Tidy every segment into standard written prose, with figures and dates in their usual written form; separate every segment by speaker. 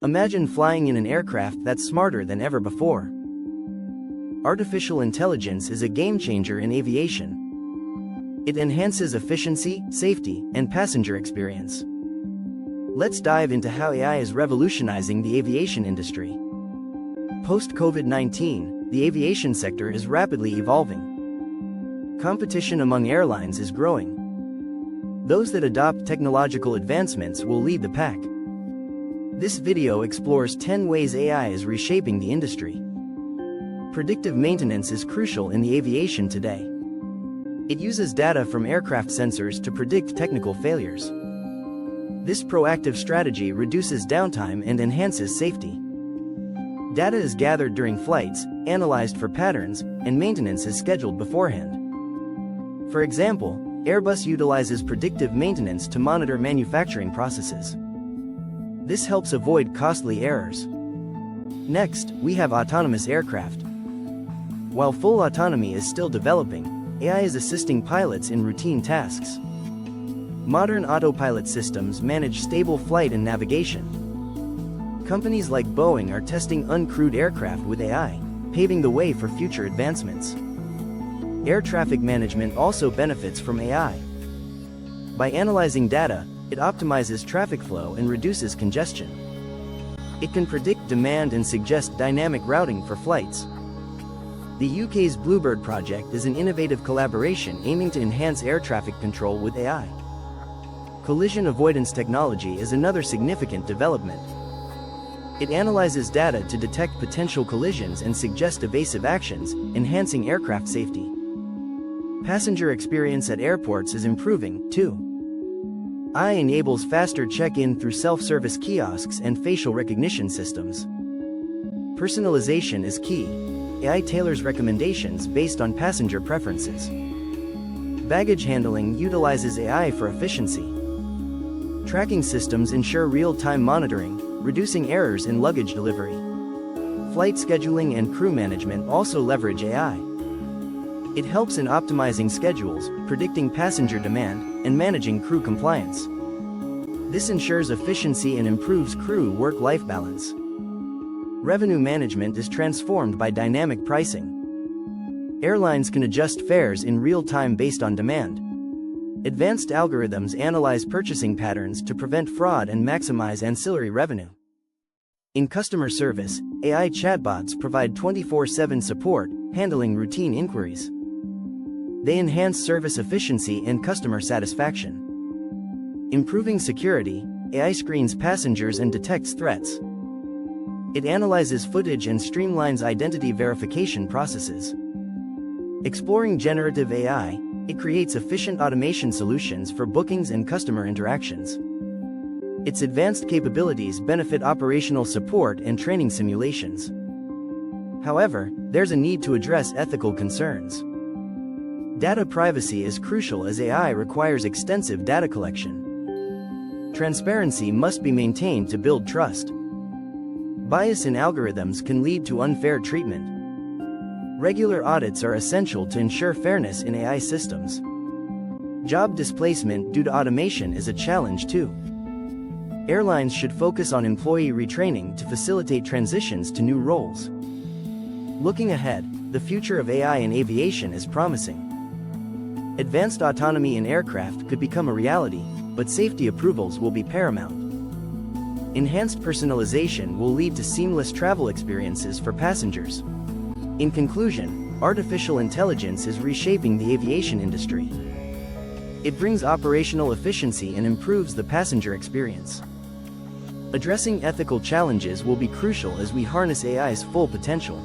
Speaker 1: Imagine flying in an aircraft that's smarter than ever before. Artificial intelligence is a game-changer in aviation. It enhances efficiency, safety, and passenger experience. Let's dive into how AI is revolutionizing the aviation industry. Post-COVID-19, the aviation sector is rapidly evolving. Competition among airlines is growing. Those that adopt technological advancements will lead the pack. This video explores 10 ways AI is reshaping the industry. Predictive maintenance is crucial in the aviation today. It uses data from aircraft sensors to predict technical failures. This proactive strategy reduces downtime and enhances safety. Data is gathered during flights, analyzed for patterns, and maintenance is scheduled beforehand. For example, Airbus utilizes predictive maintenance to monitor manufacturing processes. This helps avoid costly errors. Next, we have autonomous aircraft. While full autonomy is still developing, AI is assisting pilots in routine tasks. Modern autopilot systems manage stable flight and navigation. Companies like Boeing are testing uncrewed aircraft with AI, paving the way for future advancements. Air traffic management also benefits from AI. By analyzing data, it optimizes traffic flow and reduces congestion. It can predict demand and suggest dynamic routing for flights. The UK's Bluebird project is an innovative collaboration aiming to enhance air traffic control with AI. Collision avoidance technology is another significant development. It analyzes data to detect potential collisions and suggest evasive actions, enhancing aircraft safety. Passenger experience at airports is improving, too. AI enables faster check-in through self-service kiosks and facial recognition systems. Personalization is key. AI tailors recommendations based on passenger preferences. Baggage handling utilizes AI for efficiency. Tracking systems ensure real-time monitoring, reducing errors in luggage delivery. Flight scheduling and crew management also leverage AI. It helps in optimizing schedules, predicting passenger demand, and managing crew compliance. This ensures efficiency and improves crew work-life balance. Revenue management is transformed by dynamic pricing. Airlines can adjust fares in real time based on demand. Advanced algorithms analyze purchasing patterns to prevent fraud and maximize ancillary revenue. In customer service, AI chatbots provide 24/7 support, handling routine inquiries. They enhance service efficiency and customer satisfaction. Improving security, AI screens passengers and detects threats. It analyzes footage and streamlines identity verification processes. Exploring generative AI, it creates efficient automation solutions for bookings and customer interactions. Its advanced capabilities benefit operational support and training simulations. However, there's a need to address ethical concerns. Data privacy is crucial as AI requires extensive data collection. Transparency must be maintained to build trust. Bias in algorithms can lead to unfair treatment. Regular audits are essential to ensure fairness in AI systems. Job displacement due to automation is a challenge too. Airlines should focus on employee retraining to facilitate transitions to new roles. Looking ahead, the future of AI in aviation is promising. Advanced autonomy in aircraft could become a reality, but safety approvals will be paramount. Enhanced personalization will lead to seamless travel experiences for passengers. In conclusion, artificial intelligence is reshaping the aviation industry. It brings operational efficiency and improves the passenger experience. Addressing ethical challenges will be crucial as we harness AI's full potential.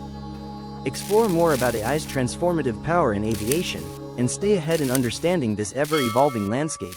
Speaker 1: Explore more about AI's transformative power in aviation, and stay ahead in understanding this ever-evolving landscape.